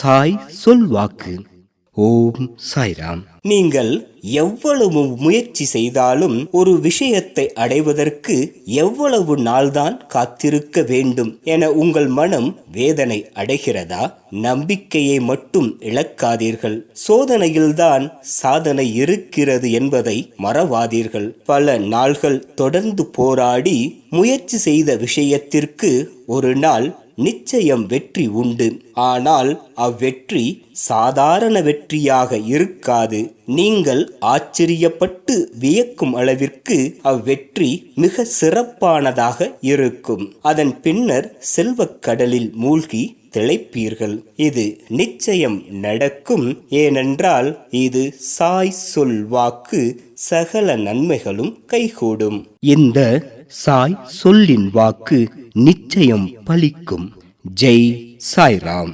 சாய் சொல்வாக்கு. ஓம் சாய்ராம். நீங்கள் எவ்வளவு முயற்சி செய்தாலும் ஒரு விஷயத்தை அடைவதற்கு எவ்வளவு நாள்தான் காத்திருக்க வேண்டும் என உங்கள் மனம் வேதனை அடைகிறதா? நம்பிக்கையை மட்டும் இழக்காதீர்கள். சோதனையில்தான் சாதனை இருக்கிறது என்பதை மறவாதீர்கள். பல நாள்கள் தொடர்ந்து போராடி முயற்சி செய்த விஷயத்திற்கு ஒரு நாள் நிச்சயம் வெற்றி உண்டு. ஆனால் அவ்வெற்றி சாதாரண வெற்றியாக இருக்காது. நீங்கள் ஆச்சரியப்பட்டு வியக்கும் அளவிற்கு அவ்வெற்றி மிக சிறப்பானதாக இருக்கும். அதன் பின்னர் செல்வக் கடலில் மூழ்கி திளைப்பீர்கள். இது நிச்சயம் நடக்கும். ஏனென்றால் இது சாய் சொல்வாக்கு. சகல நன்மைகளும் கைகூடும். இந்த சாய் சொல்லின் வாக்கு நிச்சயம் பலிக்கும். ஜெய் சாய்ராம்.